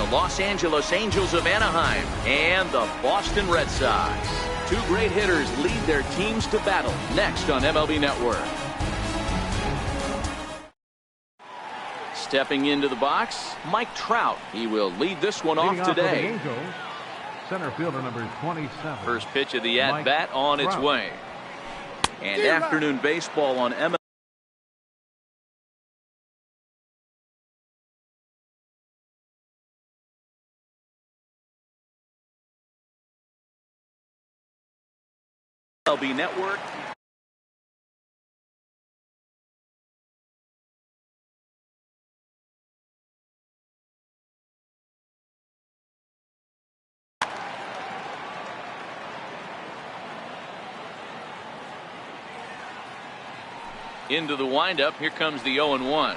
the Los Angeles Angels of Anaheim and the Boston Red Sox. Two great hitters lead their teams to battle next on MLB Network. Stepping into the box, Mike Trout. He will lead this one off today. Angels, center fielder number 27. First pitch of the at-bat on its way. And afternoon baseball on MLB Network. Into the windup. Here comes the 0-1.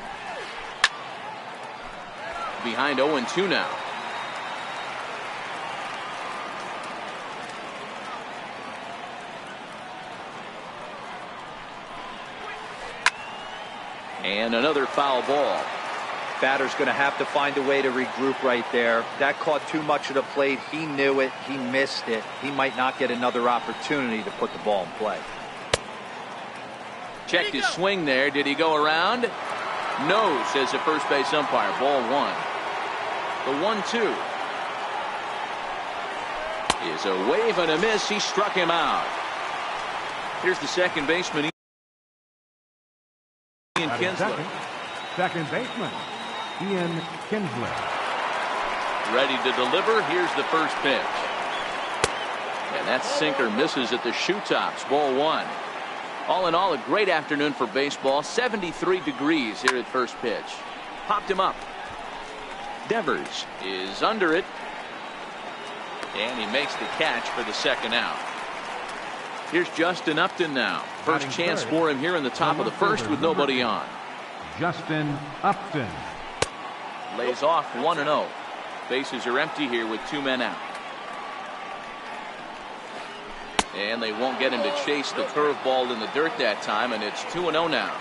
Behind 0-2 now. And another foul ball. Batter's going to have to find a way to regroup right there. That caught too much of the plate. He knew it. He missed it. He might not get another opportunity to put the ball in play. Checked his swing there. Did he go around? No, says the first base umpire. Ball one. The 1-2 is a wave and a miss. He struck him out. Here's the second baseman, Ian Kinsler. Second baseman, Ian Kinsler. Ready to deliver. Here's the first pitch. And that sinker misses at the shoe tops. Ball one. All in all, a great afternoon for baseball. 73 degrees here at first pitch. Popped him up. Devers is under it. And he makes the catch for the second out. Here's Justin Upton now. First chance for him here in the top of the first with nobody on. Justin Upton. Lays off 1-0. Bases are empty here with two men out. And they won't get him to chase the curveball in the dirt that time, and it's 2-0 now.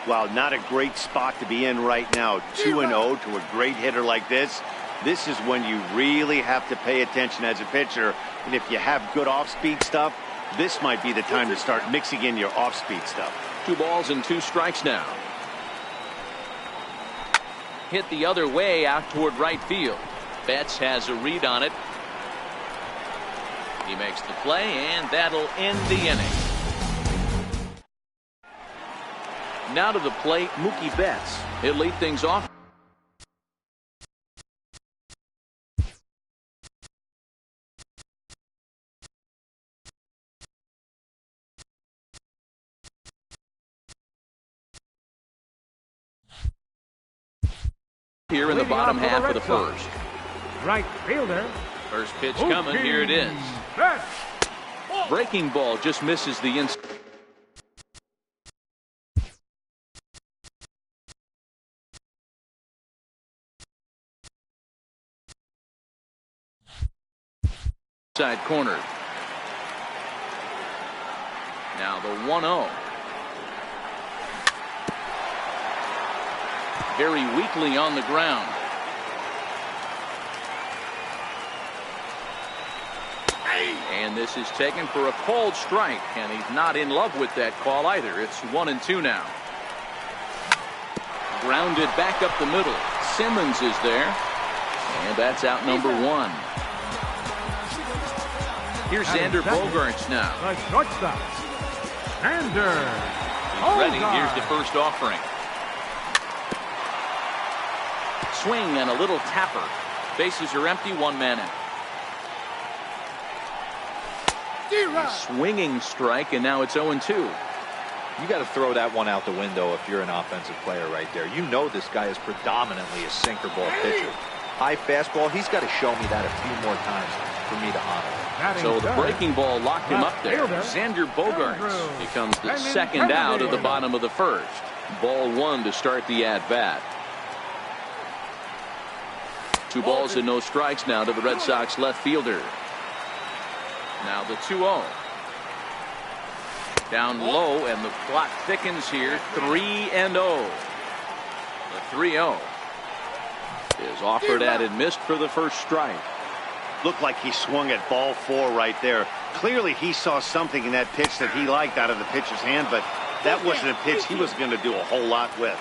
Well, not a great spot to be in right now. 2-0 to a great hitter like this. This is when you really have to pay attention as a pitcher. And if you have good off-speed stuff, this might be the time to start mixing in your off-speed stuff. 2 balls and 2 strikes now. Hit the other way out toward right field. Betts has a read on it. He makes the play, and that'll end the inning. Now to the plate, Mookie Betts. He'll lead things off. Here in the bottom half of the first. Right fielder. First pitch coming. Here it is. Breaking ball just misses the inside corner. Now the 1-0. Very weakly on the ground. And this is taken for a called strike, and he's not in love with that call either. It's 1-2 now. Grounded back up the middle. Simmons is there, and that's out number 1. Here's Xander Bogaerts now. The shortstop, Xander. He's ready. Here's the first offering. Swing and a little tapper. Bases are empty. 1 man in. A swinging strike, and now it's 0-2. You got to throw that one out the window if you're an offensive player right there. You know this guy is predominantly a sinker ball pitcher. High fastball, he's got to show me that a few more times for me to honor it. So the breaking ball locked him up there. Xander Bogaerts becomes the second out of the bottom of the first. Ball 1 to start the at-bat. 2 balls and no strikes now to the Red Sox left fielder. Now the 2-0. Down low, and the plot thickens here. 3-0. The 3-0. is offered at and missed for the first strike. Looked like he swung at ball 4 right there. Clearly he saw something in that pitch that he liked out of the pitcher's hand, but that wasn't a pitch he was going to do a whole lot with.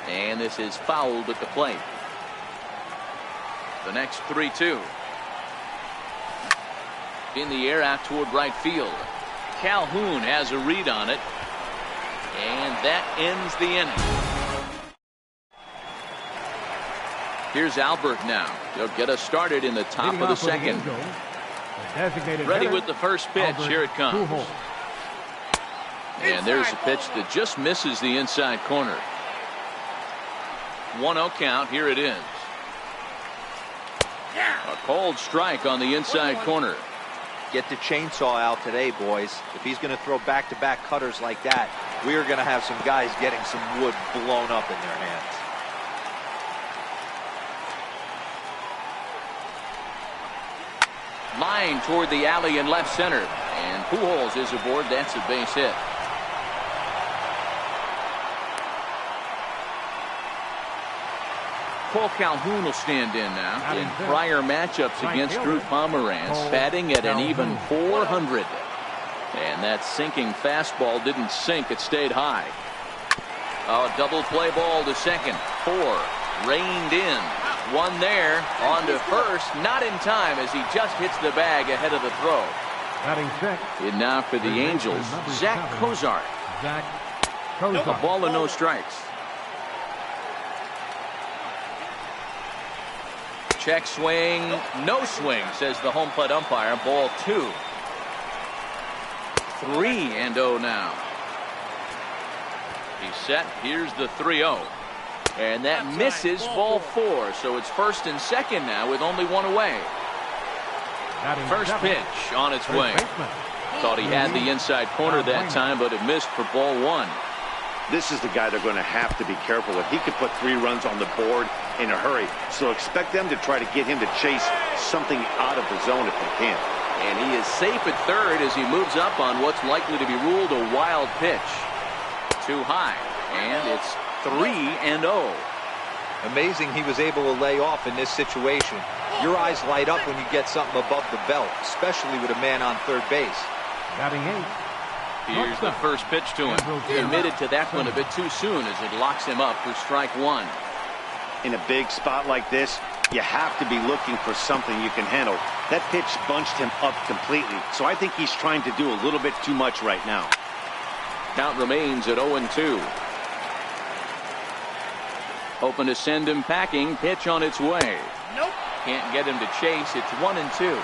And this is fouled at the plate. The next 3-2. In the air out toward right field. Calhoun has a read on it. And that ends the inning. Here's Albert now. He'll get us started in the top of the second. Ready with the first pitch. Here it comes. And there's a pitch that just misses the inside corner. 1-0 count. Here it is. A cold strike on the inside corner. Get the chainsaw out today, boys. If he's going to throw back-to-back cutters like that, we are going to have some guys getting some wood blown up in their hands. Line toward the alley in left center. And Pujols is aboard. That's a base hit. Cole Calhoun will stand in now. In prior matchups against Drew Pomeranz, batting at an even 400. And that sinking fastball didn't sink. It stayed high. A double play ball to second. 4 reined in. 1 there. On to first. Not in time as he just hits the bag ahead of the throw. And now for the Angels, Zach Cozart. A ball and no strikes. Check swing, no swing, says the home plate umpire. Ball 2. 3-0 now. He's set. Here's the 3-0. And that misses ball 4. So it's first and second now with only 1 away. First pitch on its way. Thought he had the inside corner that time, but it missed for ball 1. This is the guy they're going to have to be careful with. He could put 3 runs on the board in a hurry. So expect them to try to get him to chase something out of the zone if they can. And he is safe at third as he moves up on what's likely to be ruled a wild pitch. Too high. And it's 3-0. Amazing he was able to lay off in this situation. Your eyes light up when you get something above the belt, especially with a man on third base. Batting 8. Here's the first pitch to him. Committed to that one a bit too soon as it locks him up for strike 1. In a big spot like this, you have to be looking for something you can handle. That pitch bunched him up completely, so I think he's trying to do a little bit too much right now. Count remains at 0-2. Hoping to send him packing. Pitch on its way. Nope. Can't get him to chase. It's 1-2.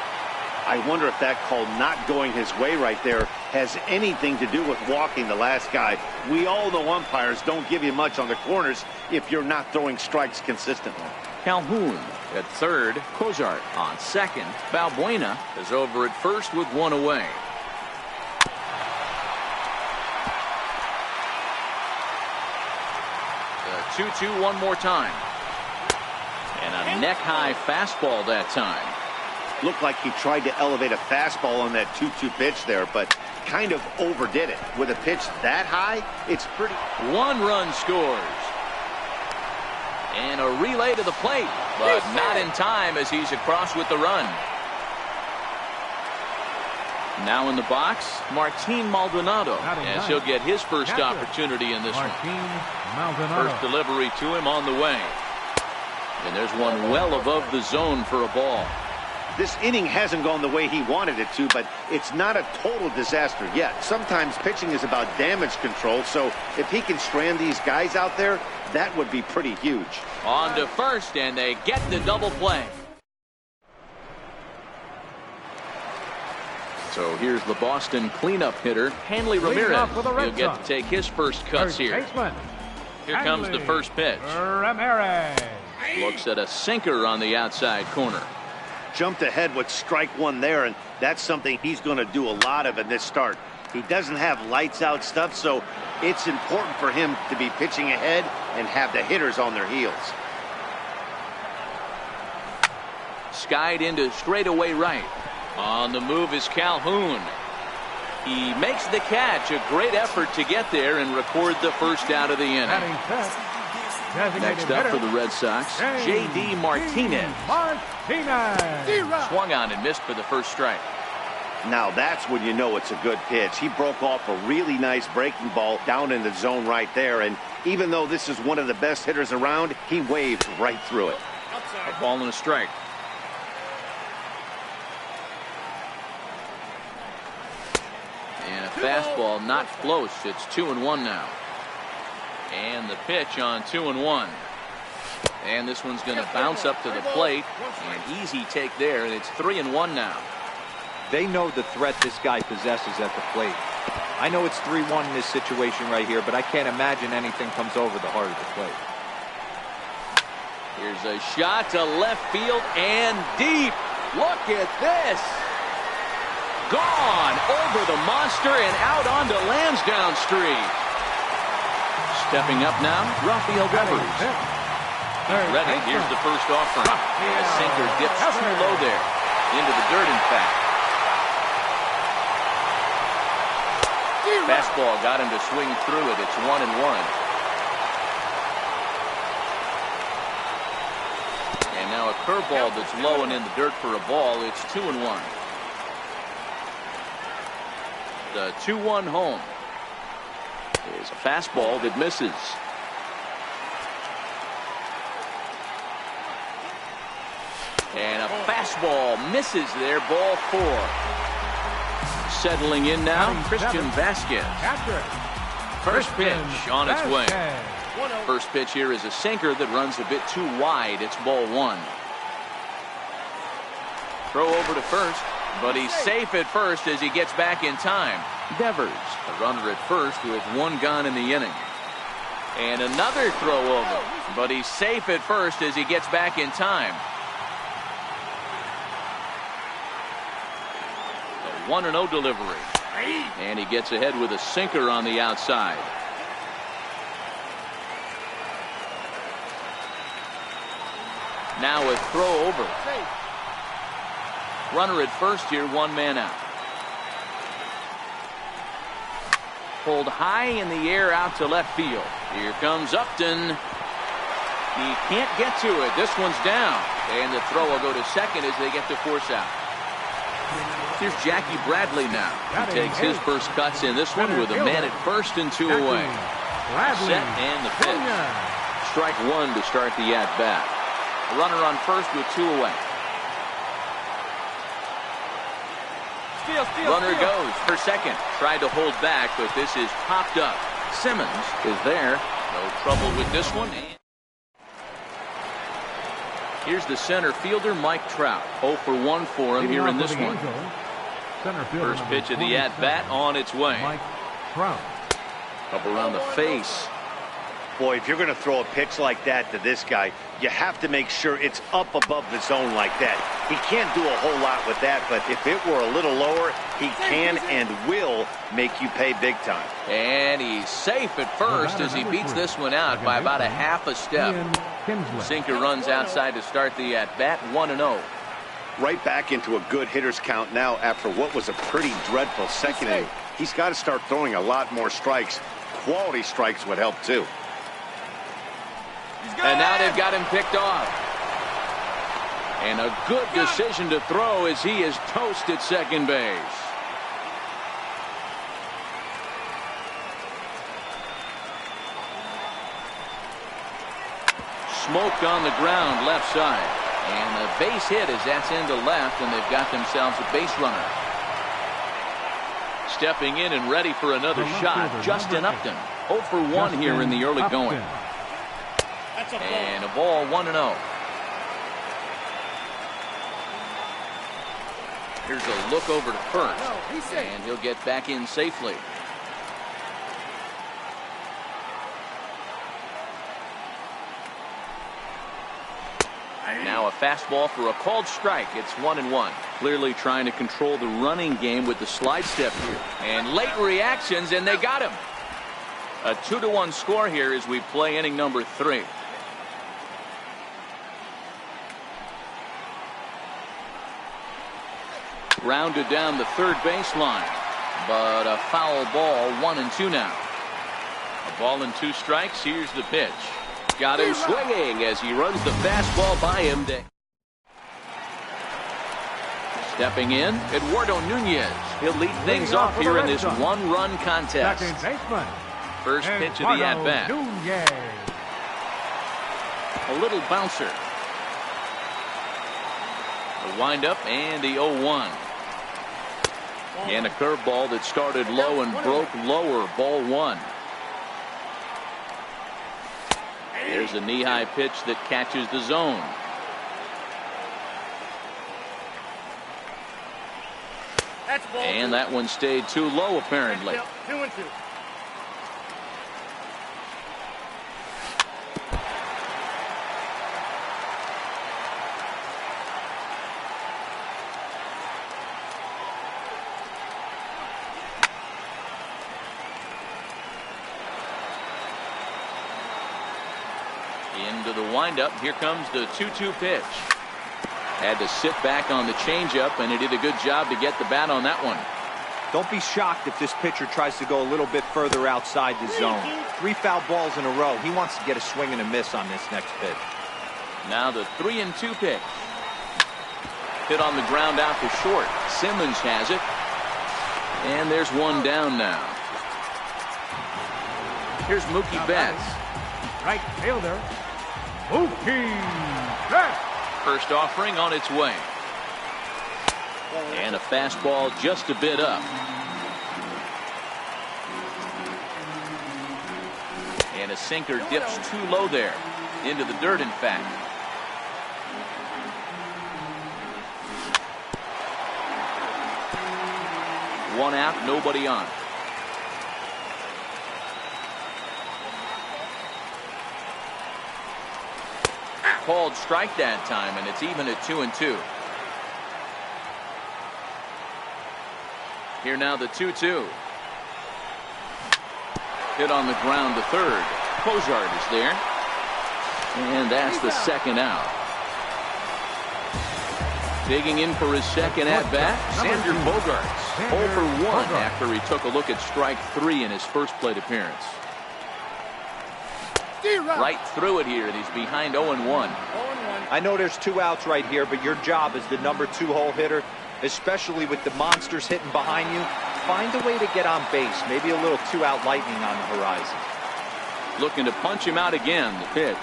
I wonder if that call not going his way right there has anything to do with walking the last guy. We all know umpires don't give you much on the corners if you're not throwing strikes consistently. Calhoun at third. Cozart on second. Balbuena is over at first with 1 away. The 2-2 one more time. And a neck-high fastball that time. Looked like he tried to elevate a fastball on that 2-2 pitch there, but kind of overdid it. With a pitch that high, it's pretty. 1 run scores. And a relay to the plate, but not in time as he's across with the run. Now in the box, Martin Maldonado, as he'll get his first opportunity in this one. First delivery to him on the way. And there's one well above the zone for a ball. This inning hasn't gone the way he wanted it to, but it's not a total disaster yet. Sometimes pitching is about damage control, so if he can strand these guys out there, that would be pretty huge. On to first, and they get the double play. So here's the Boston cleanup hitter, Hanley Ramirez. He'll get to take his first cuts here. Here comes the first pitch. Ramirez looks at a sinker on the outside corner. Jumped ahead with strike 1 there, and that's something he's going to do a lot of in this start. He doesn't have lights out stuff, so it's important for him to be pitching ahead and have the hitters on their heels. Skied into straightaway right. On the move is Calhoun. He makes the catch. A great effort to get there and record the first out of the inning. Next up for the Red Sox, J.D. Martinez. Swung on and missed for the first strike. Now that's when you know it's a good pitch. He broke off a really nice breaking ball down in the zone right there. And even though this is one of the best hitters around, he waved right through it. A ball and a strike. And a fastball not close. It's 2-1 now. And the pitch on 2-1. And this one's going to bounce up to the plate. An easy take there, and it's 3-1 now. They know the threat this guy possesses at the plate. I know it's 3-1 in this situation right here, but I can't imagine anything comes over the heart of the plate. Here's a shot to left field and deep. Look at this. Gone over the monster and out onto Lansdowne Street. Stepping up now, Rafael Devers. Ready. Here's the first offering. A sinker dips too low there. Into the dirt, in fact. Fastball got him to swing through it. It's 1-1. And now a curveball that's low and in the dirt for a ball. It's 2-1. The 2-1 home is a fastball that misses. And a fastball misses there. Ball 4. Settling in now, Christian Vasquez. First pitch on its way. First pitch here is a sinker that runs a bit too wide. It's ball 1. Throw over to first, but he's safe at first as he gets back in time. Devers, a runner at first with 1 gone in the inning. And another throw over, but he's safe at first as he gets back in time. 1-0 delivery. And he gets ahead with a sinker on the outside. Now a throw over. Runner at first here, 1 man out. Pulled high in the air out to left field. Here comes Upton. He can't get to it. This one's down. And the throw will go to second as they get to force out. Here's Jackie Bradley now. He takes his first cuts in this one with a man at first and 2 away. Set and the pitch. Strike 1 to start the at-bat. Runner on first with 2 away. Runner goes for second. Tried to hold back, but this is popped up. Simmons is there. No trouble with this one. Here's the center fielder, Mike Trout. 0 for 1 for him here in this one. First pitch of the at-bat on its way. Up around the face. Boy, if you're going to throw a pitch like that to this guy, you have to make sure it's up above the zone like that. He can't do a whole lot with that, but if it were a little lower, he can and will make you pay big time. And he's safe at first as he beats this one out by about a half a step. Sinker runs outside to start the at-bat, 1-0. Right back into a good hitter's count now after what was a pretty dreadful second inning. He's got to start throwing a lot more strikes. Quality strikes would help too. And now they've got him picked off. And a good decision to throw as he is toast at second base. Smoked on the ground left side. And a base hit as that's into left, and they've got themselves a base runner. Stepping in and ready for another shot, Justin Upton. 0 for 1 here in the early going. And a ball, 1-0. Here's a look over to first, and he'll get back in safely. Now a fastball for a called strike. It's 1-1. Clearly trying to control the running game with the slide step here. And late reactions, and they got him. A 2-1 score here as we play inning number 3. Rounded down the third baseline, but a foul ball, 1-2 now. A ball and 2 strikes. Here's the pitch. Got him swinging as he runs the fastball by him. Stepping in, Eduardo Nunez. He'll lead things off here in this one-run contest. Second baseman. First pitch of the at-bat. A little bouncer. The windup and the 0-1. And a curveball that started low and broke lower. Ball 1. There's a knee-high pitch that catches the zone. And that one stayed too low, apparently. 2-2. Into the windup. Here comes the 2-2 pitch. Had to sit back on the changeup, and he did a good job to get the bat on that one. Don't be shocked if this pitcher tries to go a little bit further outside the zone. 3 foul balls in a row. He wants to get a swing and a miss on this next pitch. Now the 3-2 pitch. Hit on the ground out to short. Simmons has it. And there's one down now. Here's Mookie Betts. Right fielder, Mookie Betts. First offering on its way. And a fastball just a bit up. And a sinker dips too low there. Into the dirt, in fact. One out, nobody on. Called strike that time, and it's even at 2-2. Here now the 2-2. Hit on the ground to third. Cozart is there. And that's the second out. Digging in for his second at-bat, Xander Bogaerts. 0 for 1 after he took a look at strike 3 in his first plate appearance. Right through it here, and he's behind 0-1. I know there's 2 outs right here, but your job as the number 2 hole hitter, especially with the monsters hitting behind you, find a way to get on base. Maybe a little 2-out lightning on the horizon. Looking to punch him out again, the pitch.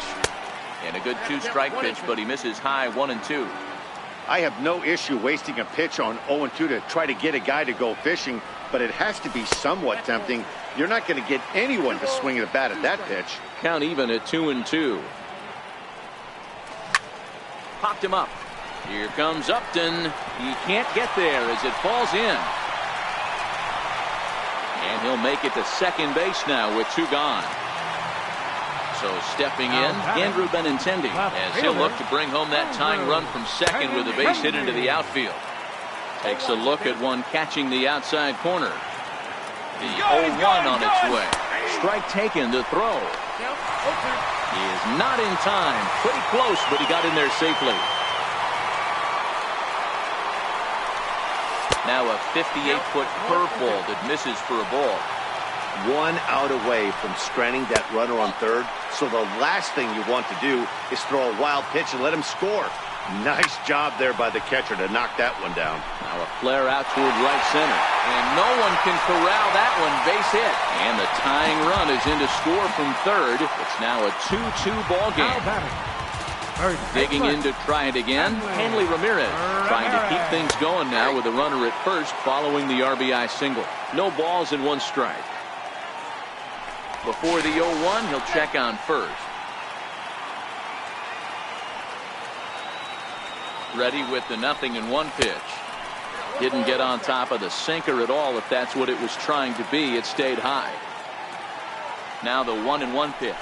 And a good 2-strike pitch, but he misses high 1-2. I have no issue wasting a pitch on 0-2 to try to get a guy to go fishing, but it has to be somewhat tempting. You're not going to get anyone to swing the bat at that pitch. Count even at 2-2. Popped him up. Here comes Upton. He can't get there as it falls in. And he'll make it to second base now with 2 gone. So stepping in, Andrew Benintendi, as he'll look to bring home that tying run from second with a base hit into the outfield. Takes a look at one catching the outside corner. The 0-1 on its way. Strike taken to throw. He is not in time. Pretty close, but he got in there safely. Now a 58-foot curveball that misses for a ball. 1 out away from stranding that runner on third. So the last thing you want to do is throw a wild pitch and let him score. Nice job there by the catcher to knock that one down. Now a flare out toward right center. And no one can corral that one. Base hit. And the tying run is in to score from third. It's now a 2-2 ball game. Digging in to try it again. Hanley Ramirez trying to keep things going now with a runner at first following the RBI single. No balls and 1 strike. Before the 0-1, he'll check on first. Ready with the 0-1 pitch. Didn't get on top of the sinker at all, if that's what it was trying to be. It stayed high. Now the 1-1 pitch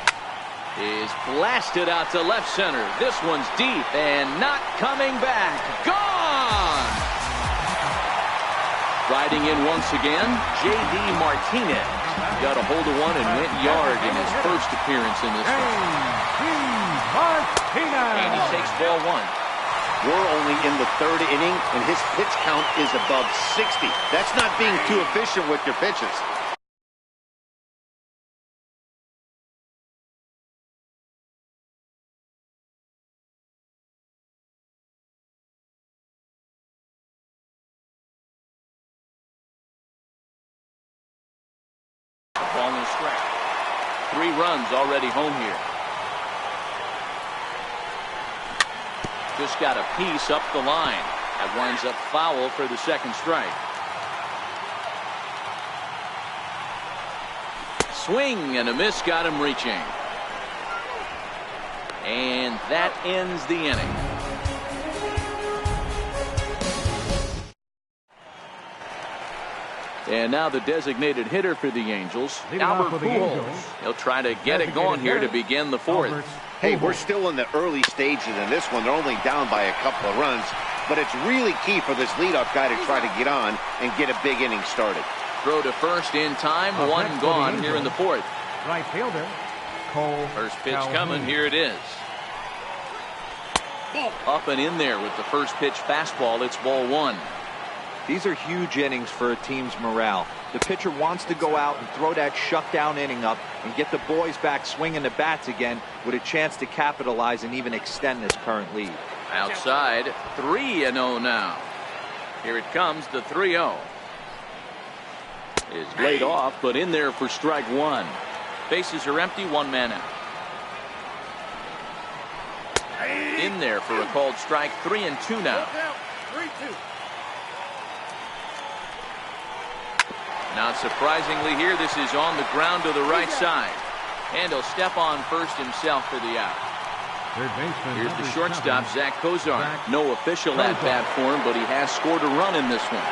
is blasted out to left center. This one's deep and not coming back. Gone! Riding in once again, J.D. Martinez. Got a hold of one and went yard in his first appearance in this one. And he takes ball 1. We're only in the 3rd inning, and his pitch count is above 60. That's not being too efficient with your pitches. 3 runs already home here. Just got a piece up the line. That winds up foul for the second strike. Swing and a miss, got him reaching. And that ends the inning. And now the designated hitter for the Angels, Albert Pujols. He'll try to get it going here to begin the 4th. Hey, we're still in the early stages in this one. They're only down by a couple of runs, but it's really key for this leadoff guy to try to get on and get a big inning started. Throw to first in time, 1 gone here in the 4th. Right fielder, Cole. First pitch coming, here it is. Up and in there with the first pitch fastball. It's ball 1. These are huge innings for a team's morale. The pitcher wants to go out and throw that shutdown inning up and get the boys back swinging the bats again with a chance to capitalize and even extend this current lead. Outside, 3-0 now. Here it comes, the 3-0. Is laid off, but in there for strike 1. Bases are empty, 1 man out. In there for a called strike, 3-2 now. Not surprisingly here, this is on the ground to the right side. And he'll step on first himself for the out. Here's the shortstop, Zach Kozar. No official at-bat for him, but he has scored a run in this one.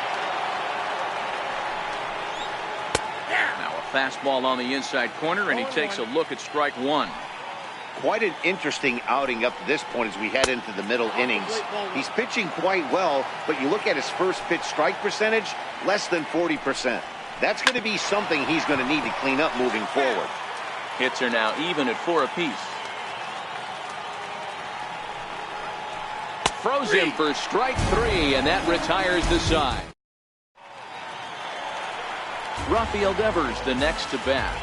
Now a fastball on the inside corner, and he takes a look at strike 1. Quite an interesting outing up to this point as we head into the middle innings. He's pitching quite well, but you look at his first pitch strike percentage, less than 40%. That's going to be something he's going to need to clean up moving forward. Hits are now even at 4 apiece. Throws him for strike 3, and that retires the side. Rafael Devers, the next to bat.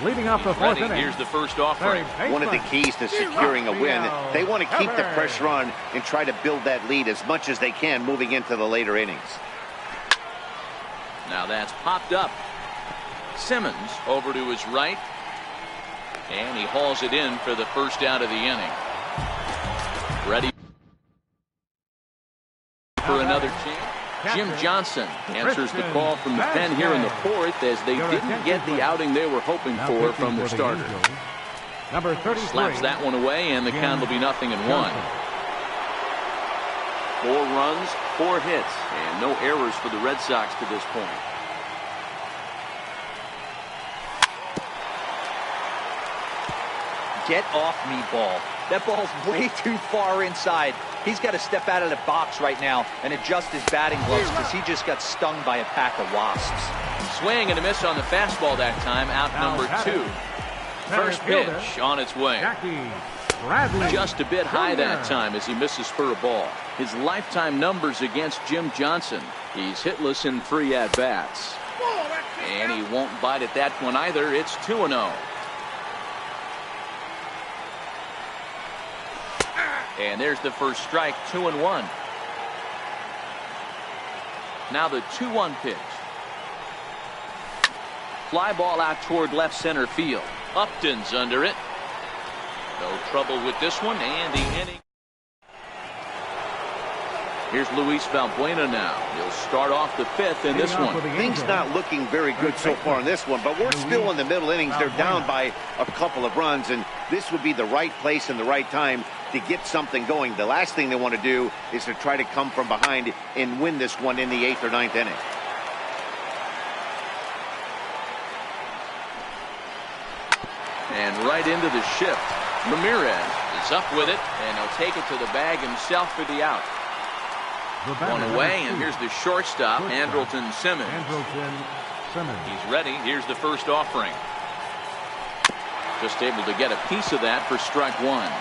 Leading off the 4th inning. Here's the first offering. One of the keys to securing a win, they want to keep the pressure on and try to build that lead as much as they can moving into the later innings. Now that's popped up. Simmons over to his right. And he hauls it in for the first out of the inning. Ready for another chance. Jim Johnson answers the call from the pen here in the 4th as they didn't get the outing they were hoping for from the starter. Number 33. Slaps that one away, and the count will be 0-1. 4 runs, 4 hits, and no errors for the Red Sox to this point. Get off me, ball. That ball's way too far inside. He's got to step out of the box right now and adjust his batting gloves because he just got stung by a pack of wasps. Swing and a miss on the fastball that time. Out number 2. First pitch on its way. Just a bit high that time as he misses for a ball. His lifetime numbers against Jim Johnson. He's hitless in 3 at-bats. And he won't bite at that one either. It's 2-0. And there's the first strike, 2-1. Now the 2-1 pitch. Fly ball out toward left center field. Upton's under it. No trouble with this one, and the inning. Here's Luis Valbuena now. He'll start off the 5th in this one. Things not looking very good so far in this one, but we're still in the middle innings. They're down by a couple of runs, and this would be the right place and the right time to get something going. The last thing they want to do is to try to come from behind and win this one in the 8th or 9th inning. And right into the shift. Ramirez is up with it, and he'll take it to the bag himself for the out. One away, and here's the shortstop, Andrelton Simmons. He's ready. Here's the first offering. Just able to get a piece of that for strike 1.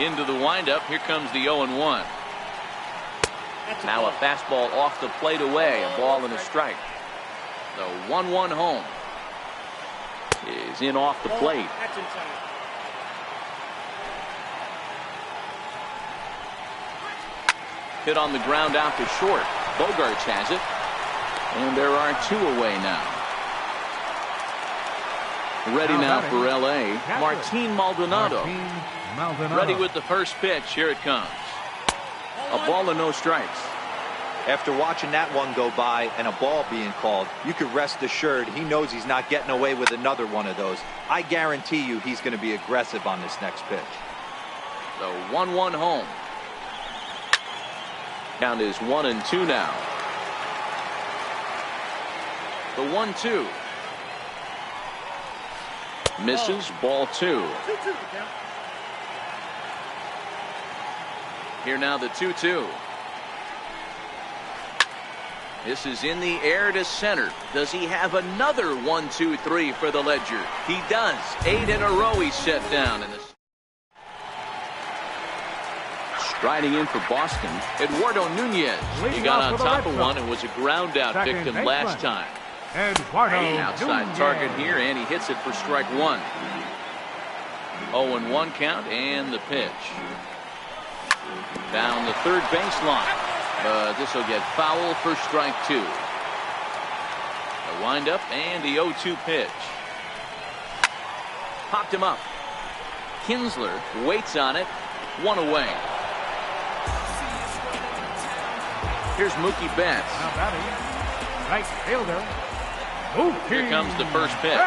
Into the windup. Here comes the 0-1. Now a fastball off the plate away. A ball and a strike. The 1-1 home is in off the plate. Hit on the ground out to short. Bogarts has it. And there are 2 away now. Ready now for L.A. Martin Maldonado. Ready with the first pitch. Here it comes. A ball and no strikes. After watching that one go by and a ball being called, you can rest assured he knows he's not getting away with another one of those. I guarantee you he's going to be aggressive on this next pitch. The 1-1 home. Count is 1-2 now. The 1-2. Misses, ball 2. Here now the 2-2. This is in the air to center. Does he have another 1-2-3 for the ledger? He does. 8 in a row he's set down. In this. Striding in for Boston, Eduardo Nunez. He got on top of one and was a ground out victim last time. Outside target here, and he hits it for strike 1. 0-1 count, and the pitch. Down the third baseline. This will get foul for strike 2. The windup and the 0-2 pitch. Popped him up. Kinsler waits on it. 1 away. Here's Mookie Betts. Now batting, right fielder. Here comes the first pitch.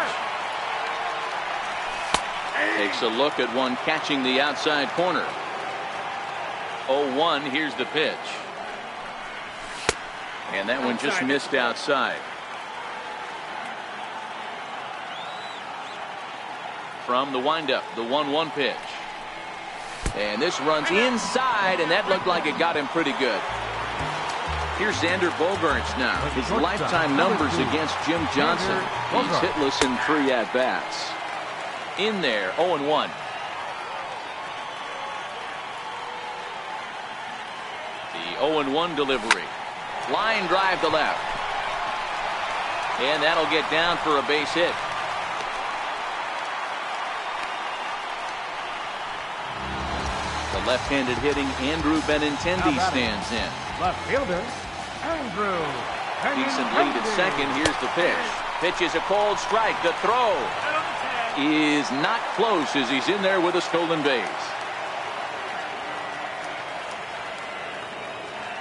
Takes a look at one catching the outside corner. 0-1. Here's the pitch. And that one just missed outside. From the windup, the 1-1 pitch. And this runs inside, and that looked like it got him pretty good. Here's Xander Bogaerts now. His lifetime numbers against Jim Johnson. He's hitless in 3 at-bats. In there, 0-1. The 0-1 delivery. Line drive to left. And that'll get down for a base hit. The left-handed hitting Andrew Benintendi stands in. Left fielder, Andrew. Decent lead at second. Here's the pitch. Pitch is a cold strike. The throw is not close as he's in there with a stolen base.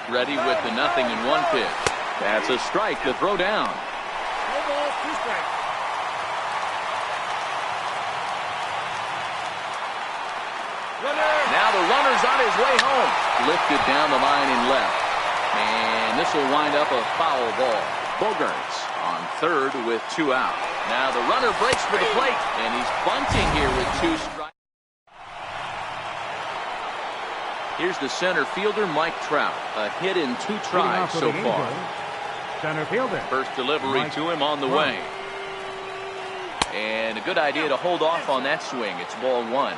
Ready with the 0-1 pitch. That's a strike. The throw down. Now the runner's on his way home. Lifted down the line in left. And this will wind up a foul ball. Bogaerts on third with 2 out. Now the runner breaks for the plate. And he's bunting here with 2 strikes. Here's the center fielder, Mike Trout. A hit in 2 tries so far. Center fielder. First delivery to him on the way. And a good idea to hold off on that swing. It's ball 1.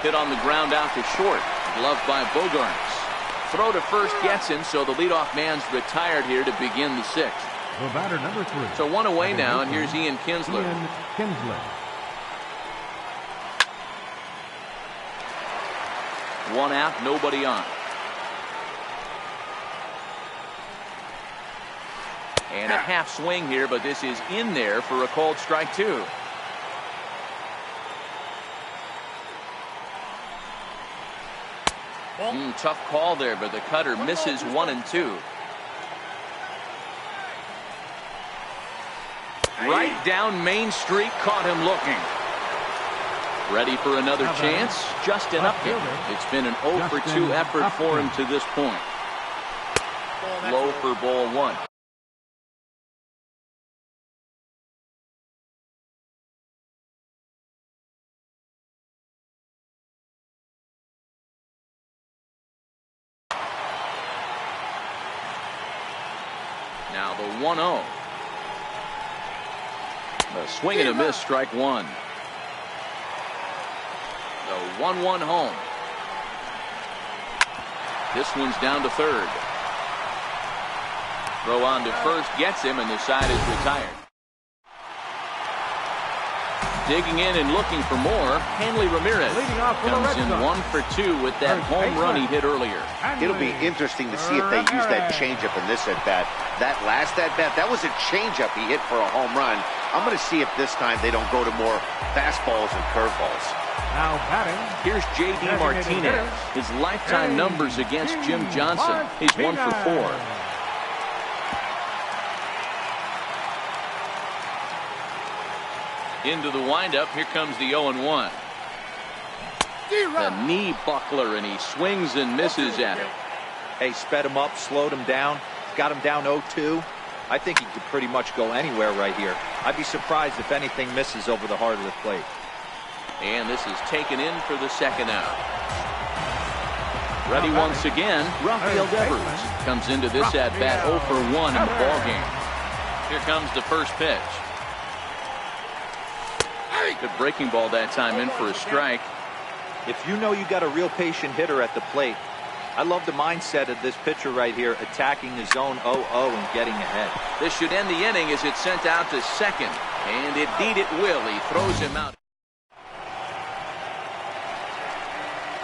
Hit on the ground out to short. Gloved by Bogaerts. Throw to first gets him, so the leadoff man's retired here to begin the 6th. The batter number 3. So 1 away now, and here's Ian Kinsler. One out, nobody on. And a half swing here, but this is in there for a called strike 2. Tough call there, but the cutter misses 1-2. Right down Main Street, caught him looking. Ready for another chance? Justin Upton. It's been an 0-for-2 effort for him to this point. Low for ball 1. Now the 1-0. A swing and a miss, strike 1. The 1-1 home. This one's down to third. Throw on to first gets him, and the side is retired. Digging in and looking for more, Hanley Ramirez Leading off for the comes Red in Sox. 1 for 2 with that home run he hit earlier. It'll be interesting to see if they use that changeup in this at-bat. That last at-bat, that was a changeup he hit for a home run. I'm going to see if this time they don't go to more fastballs and curveballs. Now batting. Here's J.D. Martinez. His lifetime numbers against Jim Johnson. He's 1 for 4. Into the windup. Here comes the 0-1. The knee buckler, and he swings and misses at it. Hey, sped him up, slowed him down, got him down 0-2. I think he could pretty much go anywhere right here. I'd be surprised if anything misses over the heart of the plate. And this is taken in for the second out. Ready once again, Rafael Devers comes into this at-bat 0 for 1 in the ballgame. Here comes the first pitch. Good breaking ball that time, in for a strike. If you know you got a real patient hitter at the plate, I love the mindset of this pitcher right here, attacking the zone 0-0 and getting ahead. This should end the inning as it's sent out to second. And indeed it will. He throws him out.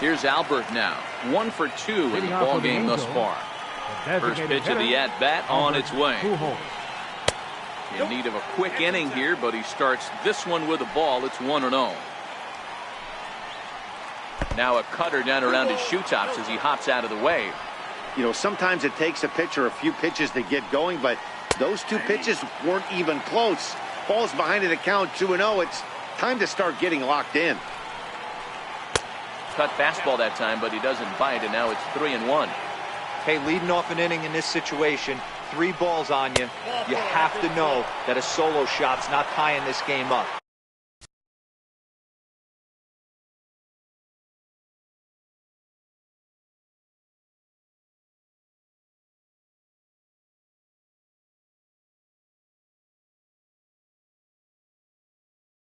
Here's Albert now. 1 for 2 in the ball game thus far. First pitch of the at-bat on its way. In need of a quick inning here, but he starts this one with a ball. It's 1-0. Now a cutter down around his shoe tops as he hops out of the way. You know, sometimes it takes a pitcher a few pitches to get going, but those two pitches weren't even close. Ball's behind at a count 2-0. It's time to start getting locked in. Cut fastball that time, but he doesn't bite, and now it's 3-1. Hey, leading off an inning in this situation, 3 balls on you. You have to know that a solo shot's not tying this game up.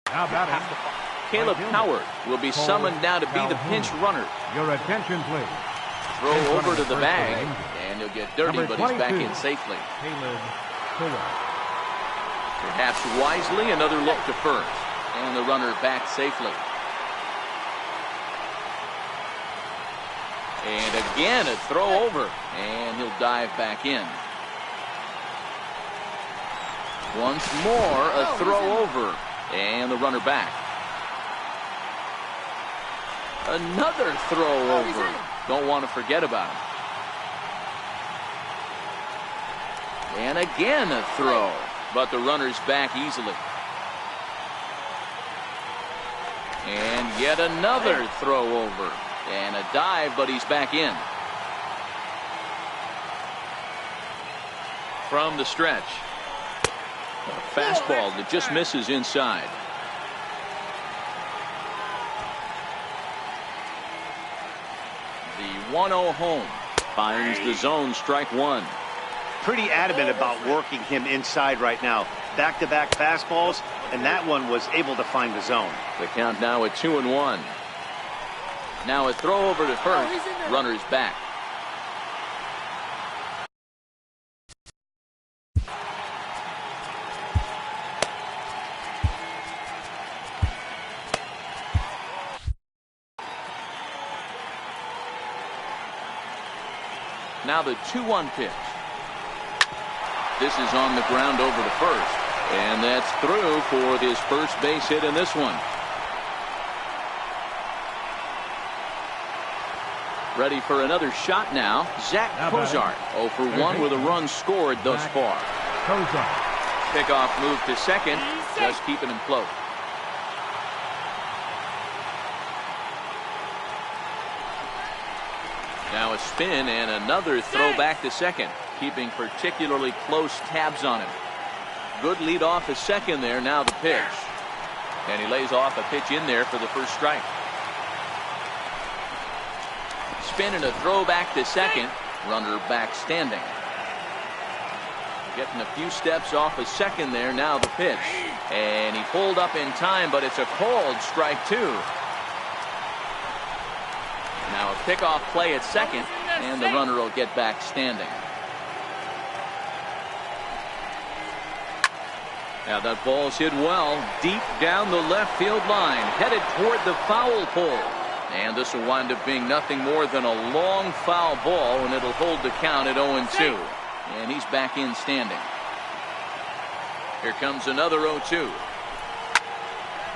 Now batting. Caleb Howard will be summoned now to be the pinch runner. Your attention, please. Throw over to the bag, and he'll get dirty, but he's back in safely. Caleb Howard. Perhaps wisely, another look to first, and the runner back safely. And again a throw over, and he'll dive back in. Once more a throw over, and the runner back. Another throw over. Don't want to forget about him. And again a throw, but the runner's back easily. And yet another throw over, and a dive, but he's back in. From the stretch, a fastball that just misses inside. The 1-0 home finds the zone, strike one. Pretty adamant about working him inside right now. Back-to-back fastballs, and that one was able to find the zone. The count now at 2-1. Now a throw over to first. Runner's back. Now the 2-1 pitch. This is on the ground over to first. And that's through for his first base hit in this one. Ready for another shot now. Zach Cozart 0 for 1 with a run scored thus far. Pickoff move to second, just keeping him close. Now a spin and another throw back to second, keeping particularly close tabs on him. Good lead off a second there. Now the pitch, and he lays off a pitch in there for the first strike. Spin and a throw back to second. Runner back standing. Getting a few steps off a second there. Now the pitch, and he pulled up in time, but it's a called strike two. Now a pickoff play at second, and the runner will get back standing. Now that ball's hit well deep down the left field line, headed toward the foul pole. And this will wind up being nothing more than a long foul ball, and it'll hold the count at 0-2. And he's back in standing. Here comes another 0-2.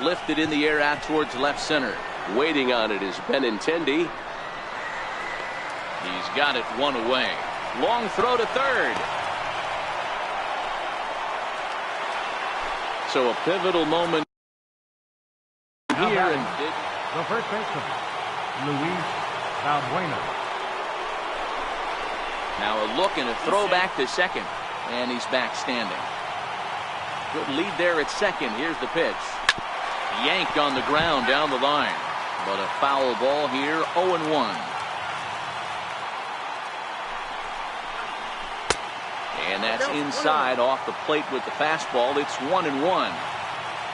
Lifted in the air out towards left center. Waiting on it is Benintendi. He's got it one away. Long throw to third. So a pivotal moment here. And the first baseman, Luis Valbuena. now a look and a throw back to second. And he's back standing. Good lead there at second. Here's the pitch. Yanked on the ground down the line. But a foul ball here, 0-1. And that's inside off the plate with the fastball. It's 1-1.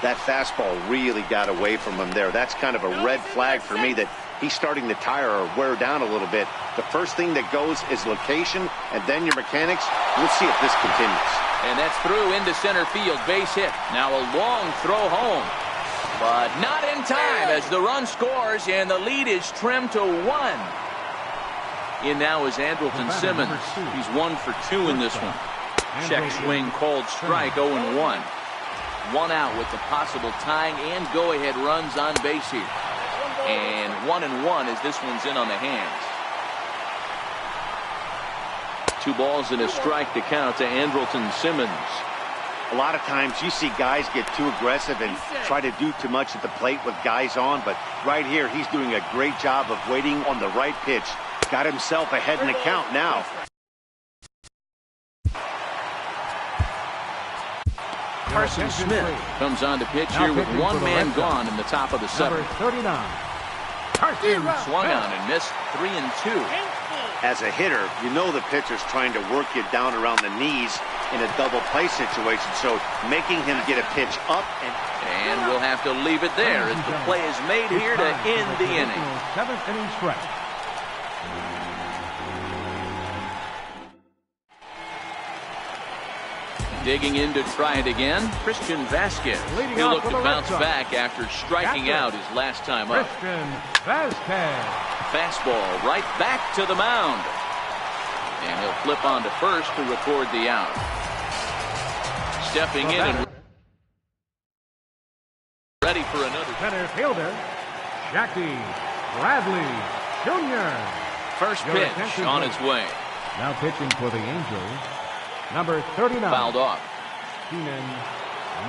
That fastball really got away from him there. That's kind of a red flag for me that he's starting to tire or wear down a little bit. The first thing that goes is location, and then your mechanics. We'll see if this continues. And that's through into center field. Base hit. Now a long throw home. But not in time as the run scores, and the lead is trimmed to 1. In now is Andrelton Simmons. He's 1 for 2 in this one. Check swing called strike, 0-1. 1 out with the possible tying and go-ahead runs on base here. And 1-1 as this one's in on the hands. 2 balls and a strike to count to Andrelton Simmons. A lot of times you see guys get too aggressive and try to do too much at the plate with guys on, but right here he's doing a great job of waiting on the right pitch. Got himself ahead in the count now. Carson Smith comes on to pitch here with 1 man gone in the top of the 7th. Number 39, Carson. Swung on and missed, 3-2. As a hitter, you know the pitcher's trying to work you down around the knees in a double play situation, so making him get a pitch up and we'll have to leave it there as the play is made here to end the inning. 7th inning stretch. Digging in to try it again, Christian Vasquez. He'll look to bounce back after striking out his last time up. Christian Vasquez. Fastball right back to the mound. And he'll flip on to first to record the out. Stepping in and ready for another. Center fielder, Jackie Bradley Jr. First pitch on its way. Now pitching for the Angels, number 39. Fouled off. Keenan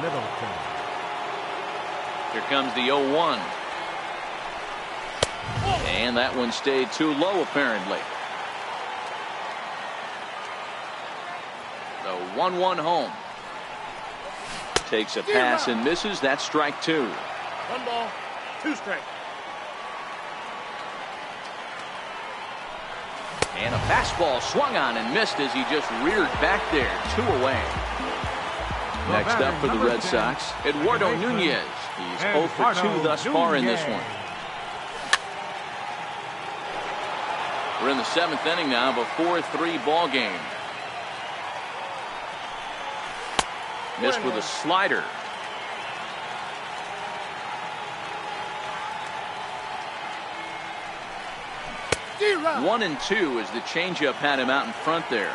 Middleton. Here comes the 0-1. And that one stayed too low apparently. The 1-1 home. Takes a pass and misses. That's strike 2. 1 ball, 2 strikes. And a fastball swung on and missed as he just reared back there. 2 away. Next up for the Red Sox, Eduardo Nunez. He's 0 for 2 thus far in this one. We're in the 7th inning now of a 4-3 ball game. Missed with a slider. One and 2 as the changeup had him out in front there.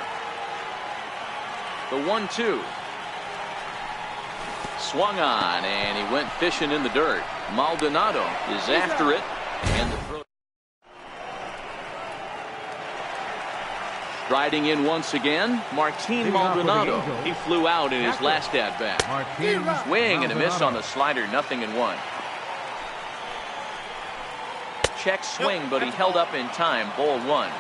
The 1-2. Swung on and he went fishing in the dirt. Maldonado is after it, and the throw. Striding in once again, Martin Maldonado. He flew out in his last at-bat. Swing and a miss on the slider, 0-1. Check swing, but he held up in time, ball 1.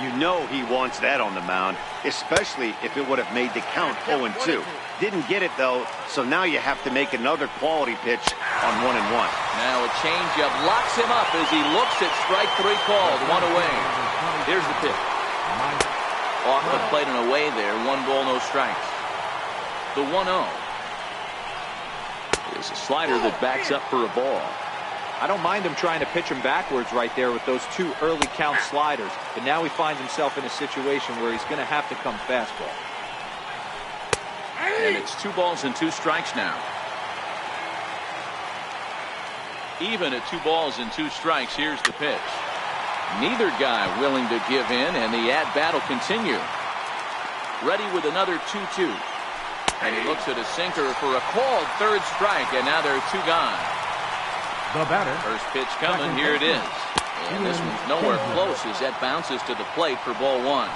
You know he wants that on the mound, especially if it would have made the count 0-2. Didn't get it though, so now you have to make another quality pitch on 1-1. Now a changeup locks him up as he looks at strike 3 called, 1 away. Here's the pitch. Off the plate and away there, 1 ball, no strikes. The 1-0 is a slider that backs up for a ball. I don't mind him trying to pitch him backwards right there with those 2 early count sliders, but now he finds himself in a situation where he's going to have to come fastball. And it's 2 balls and 2 strikes now. Even at 2 balls and 2 strikes. Here's the pitch. Neither guy willing to give in, and the at-bat will continue. Ready with another 2-2. And he looks at a sinker for a called 3rd strike, and now there are 2 gone. The batter. First pitch coming. Here it is. And this one's nowhere close as that bounces to the plate for ball 1.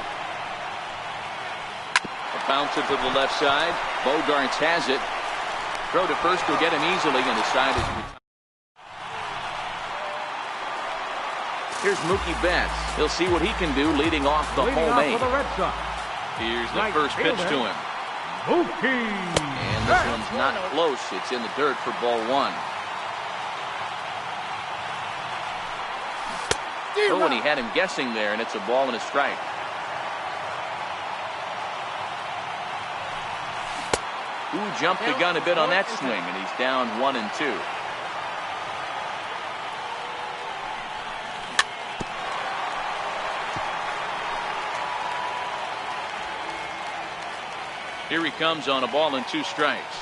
A bouncer to the left side. Bogarts has it. Throw to first will get him easily, and the side is retired. Here's Mookie Betts. He'll see what he can do leading off the home 8. For the Red Sox. Here's the first pitch to him. Mookie. And this one's not close. It's in the dirt for ball 1. Oh, and he had him guessing there, and it's a ball and a strike. Ooh, jumped the gun a bit on that swing, and he's down 1-2. Here he comes on a ball and 2 strikes.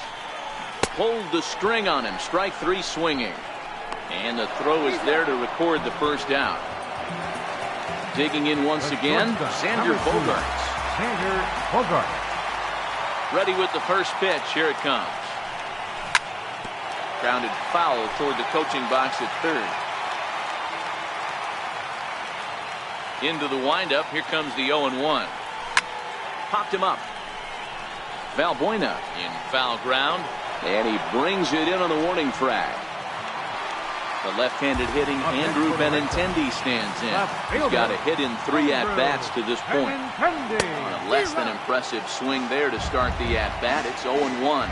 Pulled the string on him. Strike 3 swinging. And the throw is there to record the first out. Digging in once again, Xander Bogaerts. Xander Bogaerts. Ready with the first pitch. Here it comes. Grounded foul toward the coaching box at 3rd. Into the windup. Here comes the 0-1. Popped him up. Valbuena in foul ground, and he brings it in on the warning track. The left-handed hitting Andrew Benintendi stands in. He's got a hit in 3 at-bats to this point. On a less than impressive swing there to start the at-bat. It's 0-1.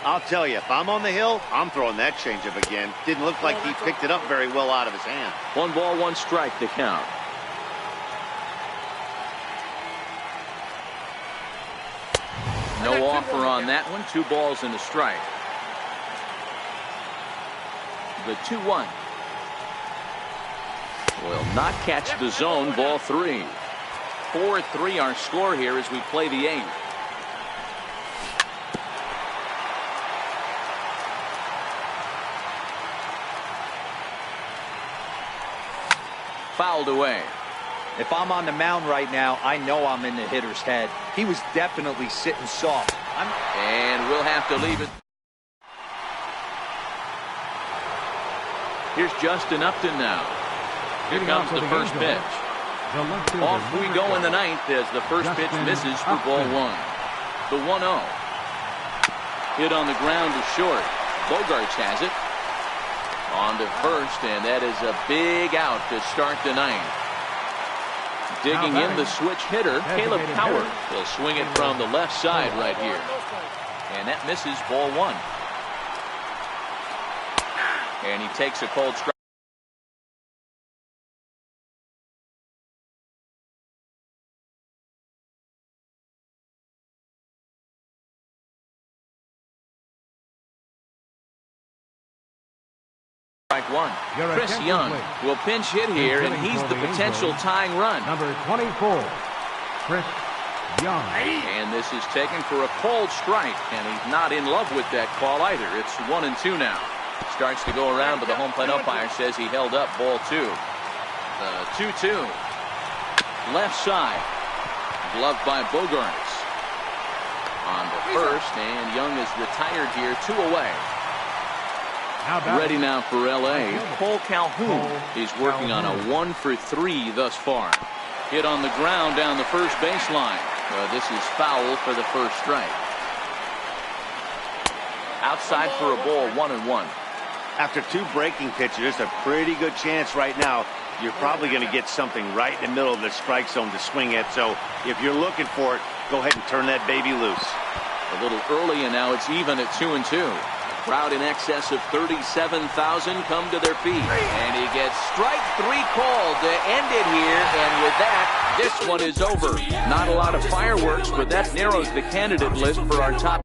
I'll tell you, if I'm on the hill, I'm throwing that changeup again. Didn't look like he picked it up very well out of his hand. 1 ball, 1 strike to count. No offer on that one. 2 balls and a strike. The 2-1 will not catch the zone. Ball 3. 4-3 our score here as we play the 8th. Fouled away. If I'm on the mound right now, I know I'm in the hitter's head. He was definitely sitting soft. And we'll have to leave it. Here's Justin Upton now. Here comes the first pitch. Off we go in the 9th as the first pitch misses for ball 1. The 1-0. Hit on the ground to short. Bogaerts has it. On to first, and that is a big out to start the 9th. Digging in the switch hitter, Caleb Howard. He'll swing it from the left side right here. And that misses ball 1. And he takes a cold strike. Strike 1. Chris Young will pinch hit here, and he's the potential tying run. Number 24, Chris Young. And this is taken for a called strike, and he's not in love with that call either. It's 1-2 now. Starts to go around, but the home plate umpire says he held up ball 2. The 2-2. Left side. Gloved by Bogaerts. On to first, and Young is retired here, 2 away. Ready now for L.A. Cole Calhoun is working on a 1-for-3 thus far. Hit on the ground down the first baseline. This is foul for the first strike. Outside for a ball, 1-1. After 2 breaking pitches, there's a pretty good chance right now you're probably going to get something right in the middle of the strike zone to swing at. So if you're looking for it, go ahead and turn that baby loose. A little early, and now it's even at 2-2. Crowd in excess of 37,000 come to their feet. And he gets strike 3 called to end it here. And with that, this one is over. Not a lot of fireworks, but that narrows the candidate list for our top.